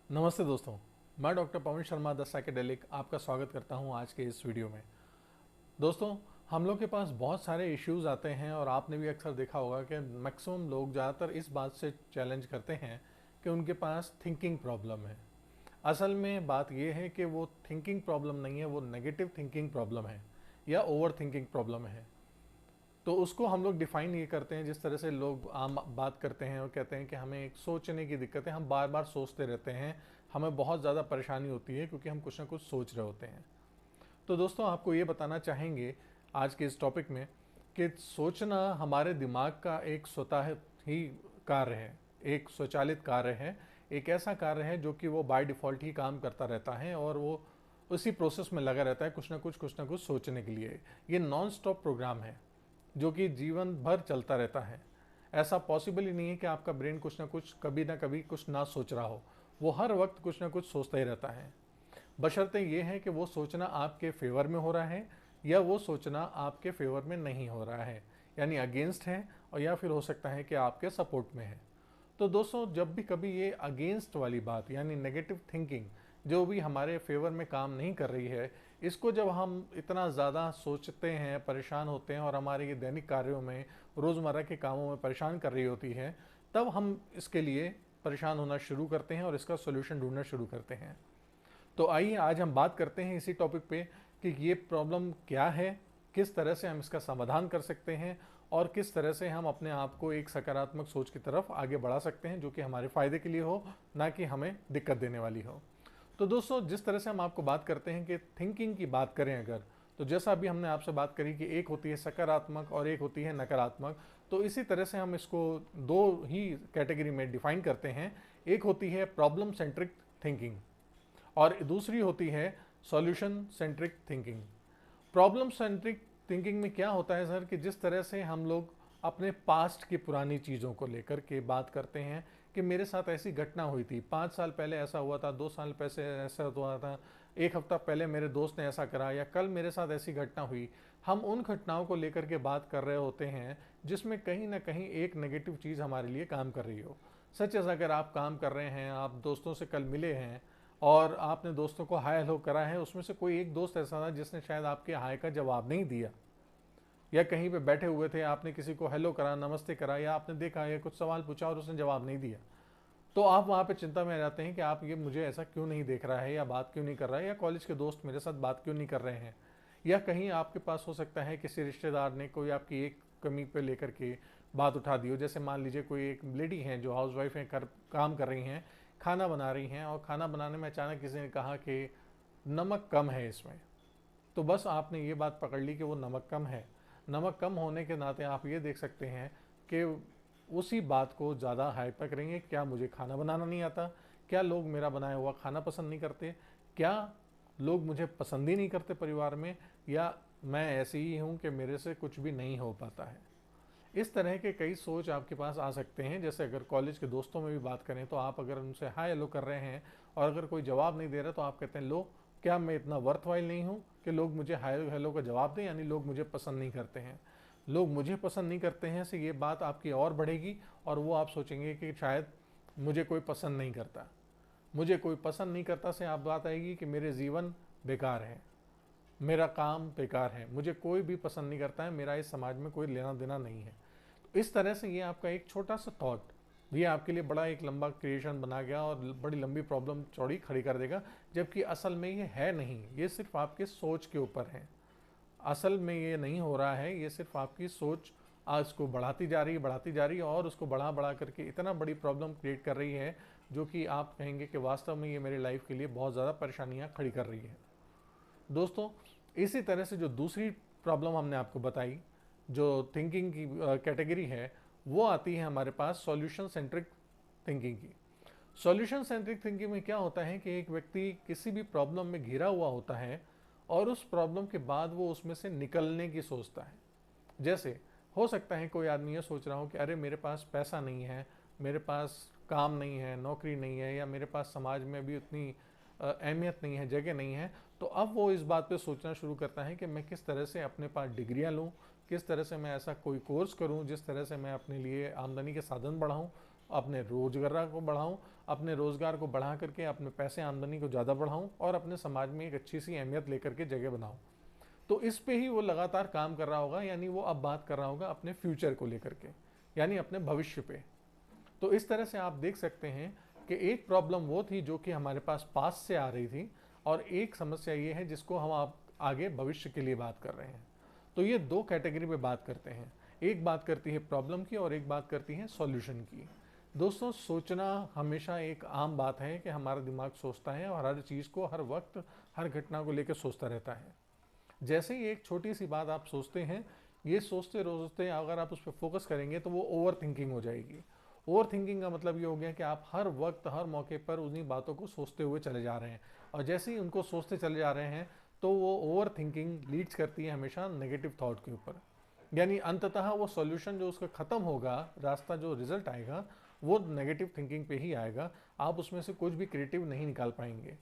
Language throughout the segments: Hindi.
नमस्ते दोस्तों, मैं doctor Pawan Sharma the psychedelic आपका स्वागत करता हूं आज के इस वीडियो में। दोस्तों, हम लोग के पास बहुत सारे इश्यूज आते हैं और आपने भी अक्सर देखा होगा कि मैक्सिमम लोग ज़्यादातर इस बात से चैलेंज करते हैं कि उनके पास थिंकिंग प्रॉब्लम है। असल में बात यह है कि वो थिंकिंग प्रॉब्लम नहीं है, वो नेगेटिव थिंकिंग प्रॉब्लम है या ओवर थिंकिंग प्रॉब्लम है। तो उसको हम लोग डिफाइन ये करते हैं, जिस तरह से लोग आम बात करते हैं और कहते हैं कि हमें एक सोचने की दिक्कत है, हम बार बार सोचते रहते हैं, हमें बहुत ज़्यादा परेशानी होती है क्योंकि हम कुछ ना कुछ सोच रहे होते हैं। तो दोस्तों, आपको ये बताना चाहेंगे आज के इस टॉपिक में कि सोचना हमारे दिमाग का एक स्वतः ही कार्य है, एक स्वचालित कार्य है, एक ऐसा कार्य है जो कि वो बाय डिफ़ॉल्ट ही काम करता रहता है और वो उसी प्रोसेस में लगा रहता है कुछ ना कुछ सोचने के लिए। ये नॉन स्टॉप प्रोग्राम है जो कि जीवन भर चलता रहता है। ऐसा पॉसिबल ही नहीं है कि आपका ब्रेन कुछ ना कभी कुछ ना सोच रहा हो। वो हर वक्त कुछ ना कुछ सोचता ही रहता है। बशर्ते ये है कि वो सोचना आपके फेवर में हो रहा है या वो सोचना आपके फेवर में नहीं हो रहा है, यानी अगेंस्ट है, और या फिर हो सकता है कि आपके सपोर्ट में है। तो दोस्तों, जब भी कभी ये अगेंस्ट वाली बात यानी नेगेटिव थिंकिंग जो भी हमारे फेवर में काम नहीं कर रही है, इसको जब हम इतना ज़्यादा सोचते हैं, परेशान होते हैं और हमारे ये दैनिक कार्यों में, रोज़मर्रा के कामों में परेशान कर रही होती है, तब हम इसके लिए परेशान होना शुरू करते हैं और इसका सोल्यूशन ढूंढना शुरू करते हैं। तो आइए आज हम बात करते हैं इसी टॉपिक पे कि ये प्रॉब्लम क्या है, किस तरह से हम इसका समाधान कर सकते हैं और किस तरह से हम अपने आप को एक सकारात्मक सोच की तरफ आगे बढ़ा सकते हैं जो कि हमारे फ़ायदे के लिए हो, ना कि हमें दिक्कत देने वाली हो। तो दोस्तों, जिस तरह से हम आपको बात करते हैं कि थिंकिंग की बात करें अगर, तो जैसा अभी हमने आपसे बात करी कि एक होती है सकारात्मक और एक होती है नकारात्मक, तो इसी तरह से हम इसको दो ही कैटेगरी में डिफाइन करते हैं। एक होती है प्रॉब्लम सेंट्रिक थिंकिंग और दूसरी होती है solution centric thinking. Problem centric thinking में क्या होता है सर, कि जिस तरह से हम लोग अपने पास्ट की पुरानी चीज़ों को लेकर के बात करते हैं कि मेरे साथ ऐसी घटना हुई थी, 5 साल पहले ऐसा हुआ था, 2 साल पहले ऐसा हुआ था, एक हफ्ता पहले मेरे दोस्त ने ऐसा करा या कल मेरे साथ ऐसी घटना हुई। हम उन घटनाओं को लेकर के बात कर रहे होते हैं जिसमें कहीं ना कहीं एक नेगेटिव चीज़ हमारे लिए काम कर रही हो। सच एज अगर आप काम कर रहे हैं, आप दोस्तों से कल मिले हैं और आपने दोस्तों को हाय हेलो करा है, उसमें से कोई एक दोस्त ऐसा था जिसने शायद आपके हाय का जवाब नहीं दिया, या कहीं पे बैठे हुए थे, आपने किसी को हेलो करा, नमस्ते करा, या आपने देखा या कुछ सवाल पूछा और उसने जवाब नहीं दिया, तो आप वहाँ पे चिंता में आ जाते हैं कि आप ये मुझे ऐसा क्यों नहीं देख रहा है या बात क्यों नहीं कर रहा है, या कॉलेज के दोस्त मेरे साथ बात क्यों नहीं कर रहे हैं। या कहीं आपके पास हो सकता है किसी रिश्तेदार ने कोई आपकी एक कमी पे लेकर के बात उठा दी हो। जैसे मान लीजिए कोई एक लेडी हैं जो हाउस वाइफ हैं, काम कर रही हैं, खाना बना रही हैं, और खाना बनाने में अचानक किसी ने कहा कि नमक कम है इसमें। तो बस आपने ये बात पकड़ ली कि वो नमक कम है। नमक कम होने के नाते आप ये देख सकते हैं कि उसी बात को ज़्यादा हाइपर करेंगे। क्या मुझे खाना बनाना नहीं आता? क्या लोग मेरा बनाया हुआ खाना पसंद नहीं करते? क्या लोग मुझे पसंद ही नहीं करते परिवार में? या मैं ऐसी ही हूँ कि मेरे से कुछ भी नहीं हो पाता है? इस तरह के कई सोच आपके पास आ सकते हैं। जैसे अगर कॉलेज के दोस्तों में भी बात करें तो आप अगर उनसे हाय हेलो कर रहे हैं और अगर कोई जवाब नहीं दे रहा तो आप कहते हैं, लो, क्या मैं इतना वर्थवाइल नहीं हूँ कि लोग मुझे हाय हेलो का जवाब दें? यानी लोग मुझे पसंद नहीं करते हैं। लोग मुझे पसंद नहीं करते हैं से ये बात आपकी और बढ़ेगी और वो आप सोचेंगे कि शायद मुझे कोई पसंद नहीं करता। मुझे कोई पसंद नहीं करता से आप बात आएगी कि मेरे जीवन बेकार है, मेरा काम बेकार है, मुझे कोई भी पसंद नहीं करता है, मेरा इस समाज में कोई लेना देना नहीं है। तो इस तरह से ये आपका एक छोटा सा थॉट, ये आपके लिए बड़ा एक लंबा क्रिएशन बना गया और बड़ी लंबी प्रॉब्लम चौड़ी खड़ी कर देगा। जबकि असल में ये है नहीं, ये सिर्फ आपके सोच के ऊपर है। असल में ये नहीं हो रहा है, ये सिर्फ आपकी सोच आज को बढ़ाती जा रही है और उसको बढ़ा बढ़ा करके इतना बड़ी प्रॉब्लम क्रिएट कर रही है जो कि आप कहेंगे कि वास्तव में ये मेरे लाइफ के लिए बहुत ज़्यादा परेशानियाँ खड़ी कर रही है। दोस्तों, इसी तरह से जो दूसरी प्रॉब्लम हमने आपको बताई, जो थिंकिंग की कैटेगरी है, वो आती है हमारे पास सॉल्यूशन सेंट्रिक थिंकिंग की। सॉल्यूशन सेंट्रिक थिंकिंग में क्या होता है कि एक व्यक्ति किसी भी प्रॉब्लम में घिरा हुआ होता है और उस प्रॉब्लम के बाद वो उसमें से निकलने की सोचता है। जैसे हो सकता है कोई आदमी ये सोच रहा हो कि अरे मेरे पास पैसा नहीं है, मेरे पास काम नहीं है, नौकरी नहीं है, या मेरे पास समाज में अभी उतनी अहमियत नहीं है, जगह नहीं है। तो अब वो इस बात पे सोचना शुरू करता है कि मैं किस तरह से अपने पास डिग्रियां लूँ, किस तरह से मैं ऐसा कोई कोर्स करूँ जिस तरह से मैं अपने लिए आमदनी के साधन बढ़ाऊँ, अपने रोजगार को बढ़ाऊँ, अपने रोज़गार को बढ़ा करके अपने पैसे आमदनी को ज़्यादा बढ़ाऊँ और अपने समाज में एक अच्छी सी अहमियत लेकर के जगह बनाऊँ। तो इस पे ही वो लगातार काम कर रहा होगा, यानी वो अब बात कर रहा होगा अपने फ्यूचर को लेकर के, यानी अपने भविष्य पे। तो इस तरह से आप देख सकते हैं कि एक प्रॉब्लम वो थी जो कि हमारे पास पास से आ रही थी, और एक समस्या ये है जिसको हम आप आगे भविष्य के लिए बात कर रहे हैं। तो ये दो कैटेगरी पे बात करते हैं, एक बात करती है प्रॉब्लम की और एक बात करती है सॉल्यूशन की। दोस्तों, सोचना हमेशा एक आम बात है कि हमारा दिमाग सोचता है और हर चीज़ को हर वक्त हर घटना को लेकर सोचता रहता है। जैसे ही एक छोटी सी बात आप सोचते हैं, ये सोचते सोचते अगर आप उस पर फोकस करेंगे तो वो ओवर थिंकिंग हो जाएगी। ओवर थिंकिंग का मतलब ये हो गया कि आप हर वक्त हर मौके पर उन्हीं बातों को सोचते हुए चले जा रहे हैं, और जैसे ही उनको सोचते चले जा रहे हैं तो वो ओवर थिंकिंग लीड्स करती है हमेशा नेगेटिव थॉट के ऊपर। यानी अंततः वो सॉल्यूशन जो उसका ख़त्म होगा, रास्ता जो रिजल्ट आएगा वो नेगेटिव थिंकिंग पे ही आएगा। आप उसमें से कुछ भी क्रिएटिव नहीं निकाल पाएंगे।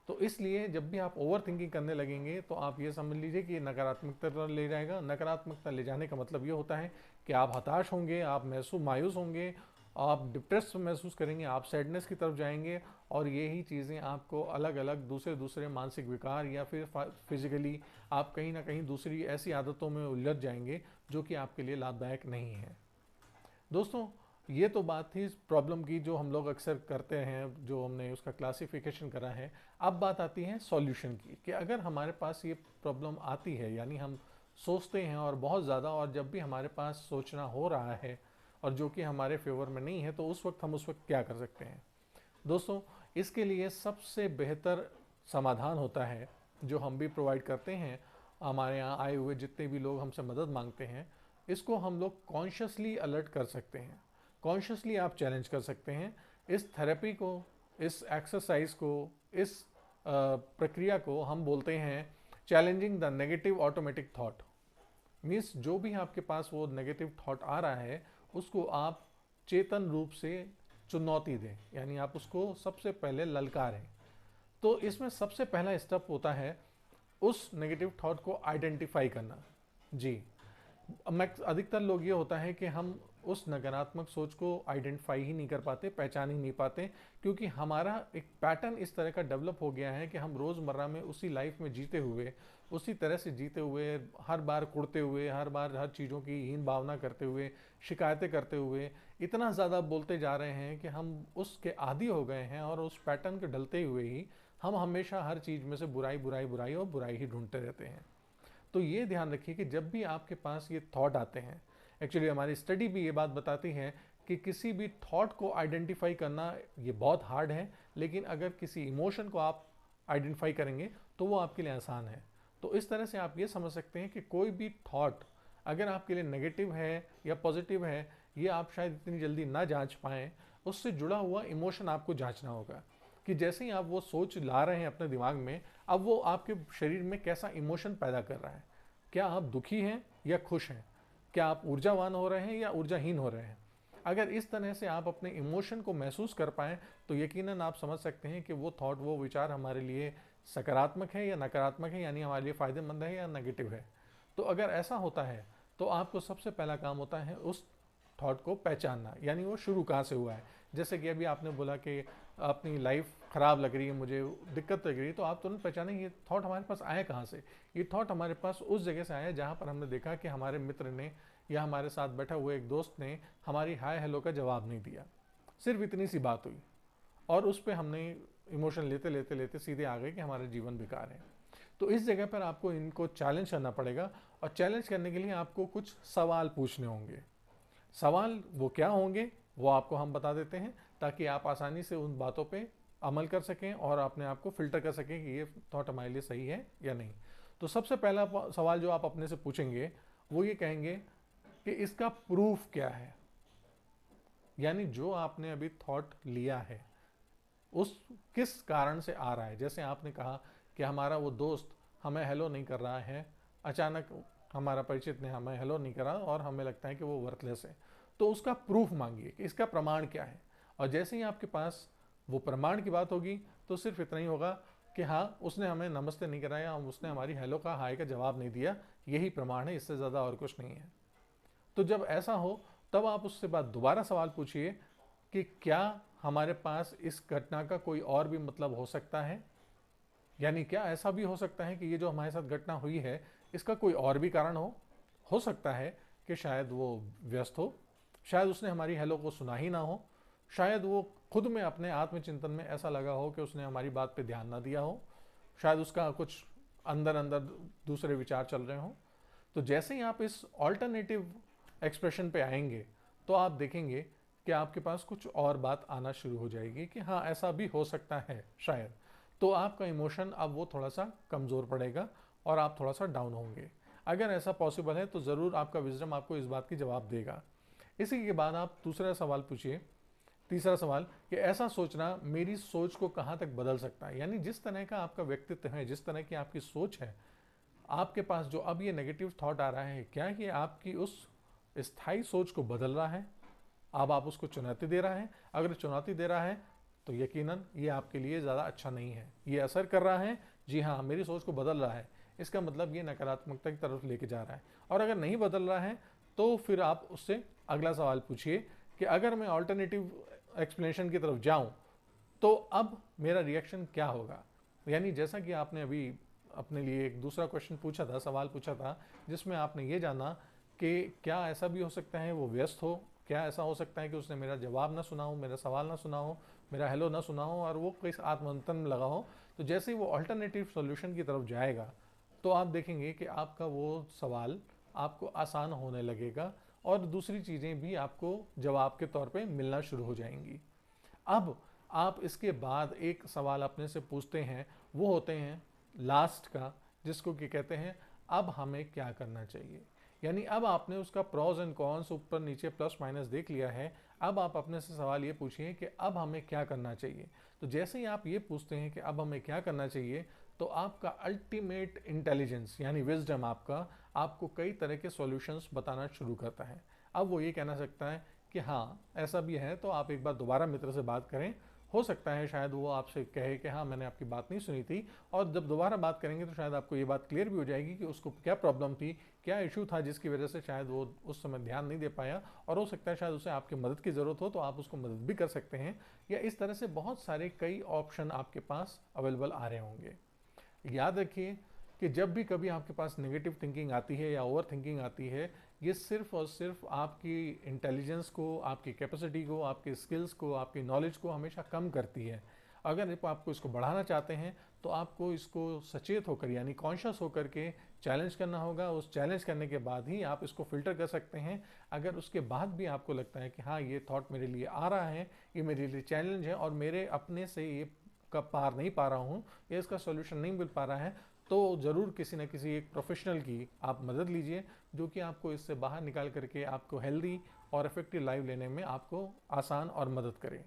तो इसलिए जब भी आप ओवर थिंकिंग करने लगेंगे तो आप ये समझ लीजिए कि नकारात्मकता तरफ ले जाएगा। नकारात्मकता ले जाने का मतलब ये होता है कि आप हताश होंगे, आप मायूस होंगे, आप डिप्रेस महसूस करेंगे, आप सैडनेस की तरफ जाएंगे, और यही चीज़ें आपको अलग अलग दूसरे दूसरे मानसिक विकार या फिर फिजिकली आप कहीं ना कहीं दूसरी ऐसी आदतों में उलझ जाएंगे जो कि आपके लिए लाभदायक नहीं है। दोस्तों, ये तो बात थी प्रॉब्लम की जो हम लोग अक्सर करते हैं, जो हमने उसका क्लासिफिकेशन करा है। अब बात आती है सॉल्यूशन की, कि अगर हमारे पास ये प्रॉब्लम आती है, यानी हम सोचते हैं और बहुत ज़्यादा, और जब भी हमारे पास सोचना हो रहा है और जो कि हमारे फेवर में नहीं है, तो उस वक्त हम उस वक्त क्या कर सकते हैं। दोस्तों, इसके लिए सबसे बेहतर समाधान होता है जो हम भी प्रोवाइड करते हैं। हमारे यहाँ आए हुए जितने भी लोग हमसे मदद मांगते हैं, इसको हम लोग कॉन्शियसली अलर्ट कर सकते हैं, कॉन्शियसली आप चैलेंज कर सकते हैं। इस थेरेपी को, इस एक्सरसाइज को, इस प्रक्रिया को हम बोलते हैं challenging the negative automatic thought. Means जो भी आपके पास वो नेगेटिव थॉट आ रहा है उसको आप चेतन रूप से चुनौती दें, यानी आप उसको सबसे पहले ललकारें। तो इसमें सबसे पहला स्टेप होता है उस नेगेटिव थॉट को आइडेंटिफाई करना। जी, अधिकतर लोग ये होता है कि हम उस नकारात्मक सोच को आइडेंटिफाई ही नहीं कर पाते, पहचान ही नहीं पाते, क्योंकि हमारा एक पैटर्न इस तरह का डेवलप हो गया है कि हम रोज़मर्रा में उसी लाइफ में जीते हुए, उसी तरह से जीते हुए, हर बार कुड़ते हुए, हर बार हर चीज़ों की हीन भावना करते हुए, शिकायतें करते हुए इतना ज़्यादा बोलते जा रहे हैं कि हम उसके आदी हो गए हैं, और उस पैटर्न के ढलते हुए ही हम हमेशा हर चीज़ में से बुराई बुराई बुराई और बुराई ही ढूंढते रहते हैं। तो ये ध्यान रखिए कि जब भी आपके पास ये थॉट आते हैं, एक्चुअली हमारी स्टडी भी ये बात बताती है कि किसी भी थॉट को आइडेंटिफाई करना ये बहुत हार्ड है, लेकिन अगर किसी इमोशन को आप आइडेंटिफाई करेंगे तो वो आपके लिए आसान है। तो इस तरह से आप ये समझ सकते हैं कि कोई भी थॉट अगर आपके लिए नेगेटिव है या पॉजिटिव है, ये आप शायद इतनी जल्दी ना जांच पाएँ। उससे जुड़ा हुआ इमोशन आपको जांचना होगा कि जैसे ही आप वो सोच ला रहे हैं अपने दिमाग में, अब वो आपके शरीर में कैसा इमोशन पैदा कर रहा है। क्या आप दुखी हैं या खुश हैं? क्या आप ऊर्जावान हो रहे हैं या ऊर्जाहीन हो रहे हैं? अगर इस तरह से आप अपने इमोशन को महसूस कर पाएँ तो यकीनन आप समझ सकते हैं कि वो थॉट, वो विचार हमारे लिए सकारात्मक है या नकारात्मक है, यानी हमारे लिए फ़ायदेमंद है या नेगेटिव है। तो अगर ऐसा होता है तो आपको सबसे पहला काम होता है उस थॉट को पहचानना, यानी वो शुरू कहाँ से हुआ है। जैसे कि अभी आपने बोला कि अपनी लाइफ ख़राब लग रही है, मुझे दिक्कत लग रही है, तो आप तुरंत पहचानें ये थॉट हमारे पास आया कहाँ से। ये थॉट हमारे पास उस जगह से आया जहाँ पर हमने देखा कि हमारे मित्र ने या हमारे साथ बैठा हुआ एक दोस्त ने हमारी हाय हेलो का जवाब नहीं दिया। सिर्फ इतनी सी बात हुई और उस पर हमने इमोशन लेते लेते लेते सीधे आ गए कि हमारा जीवन बेकार है। तो इस जगह पर आपको इनको चैलेंज करना पड़ेगा, और चैलेंज करने के लिए आपको कुछ सवाल पूछने होंगे। सवाल वो क्या होंगे वो आपको हम बता देते हैं, ताकि आप आसानी से उन बातों पे अमल कर सकें और अपने आप को फिल्टर कर सकें कि ये थॉट हमारे लिए सही है या नहीं। तो सबसे पहला सवाल जो आप अपने से पूछेंगे वो ये कहेंगे कि इसका प्रूफ क्या है। यानी जो आपने अभी थॉट लिया है उस किस कारण से आ रहा है। जैसे आपने कहा कि हमारा वो दोस्त हमें हेलो नहीं कर रहा है, अचानक हमारा परिचित ने हमें हेलो नहीं करा और हमें लगता है कि वो वर्थलेस है। तो उसका प्रूफ मांगिए कि इसका प्रमाण क्या है। और जैसे ही आपके पास वो प्रमाण की बात होगी तो सिर्फ इतना ही होगा कि हाँ, उसने हमें नमस्ते नहीं कराया, उसने हमारी हेलो का हाय का जवाब नहीं दिया, यही प्रमाण है, इससे ज़्यादा और कुछ नहीं है। तो जब ऐसा हो तब आप उससे बाद दोबारा सवाल पूछिए कि क्या हमारे पास इस घटना का कोई और भी मतलब हो सकता है? यानी क्या ऐसा भी हो सकता है कि ये जो हमारे साथ घटना हुई है इसका कोई और भी कारण हो सकता है कि शायद वो व्यस्त हो, शायद उसने हमारी हेलो को सुना ही ना हो, शायद वो खुद में अपने आत्मचिंतन में ऐसा लगा हो कि उसने हमारी बात पे ध्यान ना दिया हो, शायद उसका कुछ अंदर अंदर दूसरे विचार चल रहे हों। तो जैसे ही आप इस ऑल्टरनेटिव एक्सप्रेशन पे आएंगे तो आप देखेंगे कि आपके पास कुछ और बात आना शुरू हो जाएगी कि हाँ ऐसा भी हो सकता है शायद। तो आपका इमोशन अब वो थोड़ा सा कमज़ोर पड़ेगा और आप थोड़ा सा डाउन होंगे। अगर ऐसा पॉसिबल है तो ज़रूर आपका विजडम आपको इस बात की जवाब देगा। इसी के बाद आप दूसरा सवाल पूछिए, तीसरा सवाल, कि ऐसा सोचना मेरी सोच को कहाँ तक बदल सकता है। यानी जिस तरह का आपका व्यक्तित्व है, जिस तरह की आपकी सोच है, आपके पास जो अब ये नेगेटिव थॉट आ रहा है, क्या ये आपकी उस स्थायी सोच को बदल रहा है? अब आप उसको चुनौती दे रहा है? अगर चुनौती दे रहा है तो यकीनन ये आपके लिए ज़्यादा अच्छा नहीं है। ये असर कर रहा है, जी हाँ मेरी सोच को बदल रहा है, इसका मतलब ये नकारात्मकता की तरफ लेके जा रहा है। और अगर नहीं बदल रहा है तो फिर आप उससे अगला सवाल पूछिए कि अगर मैं ऑल्टरनेटिव एक्सप्लेनेशन की तरफ जाऊं तो अब मेरा रिएक्शन क्या होगा। यानी जैसा कि आपने अभी अपने लिए एक दूसरा क्वेश्चन पूछा था, सवाल पूछा था, जिसमें आपने ये जाना कि क्या ऐसा भी हो सकता है वो व्यस्त हो, क्या ऐसा हो सकता है कि उसने मेरा जवाब ना सुना हो, मेरा सवाल ना सुना हो, मेरा हेलो ना सुना हो और वो किस आत्ममंथन में लगा हो। तो जैसे ही वो अल्टरनेटिव सॉल्यूशन की तरफ जाएगा तो आप देखेंगे कि आपका वो सवाल आपको आसान होने लगेगा और दूसरी चीज़ें भी आपको जवाब के तौर पे मिलना शुरू हो जाएंगी। अब आप इसके बाद एक सवाल अपने से पूछते हैं, वो होते हैं लास्ट का, जिसको कि कहते हैं अब हमें क्या करना चाहिए। यानी अब आपने उसका प्रॉज एंड कॉन्स ऊपर नीचे प्लस माइनस देख लिया है, अब आप अपने से सवाल ये पूछिए कि अब हमें क्या करना चाहिए। तो जैसे ही आप ये पूछते हैं कि अब हमें क्या करना चाहिए, तो आपका अल्टीमेट इंटेलिजेंस यानी विजडम आपको कई तरह के सॉल्यूशंस बताना शुरू करता है। अब वो ये कहना सकता है कि हाँ ऐसा भी है, तो आप एक बार दोबारा मित्र से बात करें, हो सकता है शायद वो आपसे कहे कि हाँ मैंने आपकी बात नहीं सुनी थी, और जब दोबारा बात करेंगे तो शायद आपको ये बात क्लियर भी हो जाएगी कि उसको क्या प्रॉब्लम थी, क्या इशू था जिसकी वजह से शायद वो उस समय ध्यान नहीं दे पाया, और हो सकता है शायद उसे आपकी मदद की ज़रूरत हो तो आप उसको मदद भी कर सकते हैं। या इस तरह से बहुत सारे कई ऑप्शन आपके पास अवेलेबल आ रहे होंगे। याद रखिए कि जब भी कभी आपके पास नेगेटिव थिंकिंग आती है या ओवर थिंकिंग आती है, ये सिर्फ और सिर्फ आपकी इंटेलिजेंस को, आपकी कैपेसिटी को, आपके स्किल्स को, आपकी नॉलेज को हमेशा कम करती है। अगर आपको इसको बढ़ाना चाहते हैं तो आपको इसको सचेत होकर यानी कॉन्शियस होकर के चैलेंज करना होगा। उस चैलेंज करने के बाद ही आप इसको फिल्टर कर सकते हैं। अगर उसके बाद भी आपको लगता है कि हाँ ये थॉट मेरे लिए आ रहा है, ये मेरे लिए चैलेंज है और मेरे अपने से ये का पार नहीं पा रहा हूँ या इसका सॉल्यूशन नहीं मिल पा रहा है, तो ज़रूर किसी न किसी एक प्रोफेशनल की आप मदद लीजिए, जो कि आपको इससे बाहर निकाल करके आपको हेल्दी और इफेक्टिव लाइफ लेने में आपको आसान और मदद करे।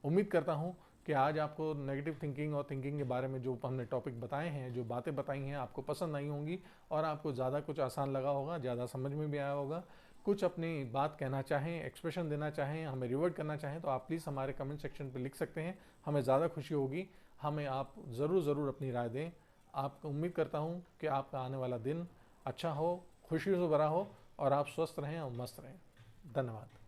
उम्मीद करता हूँ कि आज आपको नेगेटिव थिंकिंग और थिंकिंग के बारे में जो हमने टॉपिक बताए हैं, जो बातें बताई हैं, आपको पसंद आई होंगी और आपको ज़्यादा कुछ आसान लगा होगा, ज़्यादा समझ में भी आया होगा। कुछ अपनी बात कहना चाहें, एक्सप्रेशन देना चाहें, हमें रिवर्ट करना चाहें तो आप प्लीज़ हमारे कमेंट सेक्शन पर लिख सकते हैं। हमें ज़्यादा खुशी होगी। हमें आप ज़रूर अपनी राय दें। आपको उम्मीद करता हूँ कि आपका आने वाला दिन अच्छा हो, खुशियों से भरा हो और आप स्वस्थ रहें और मस्त रहें। धन्यवाद।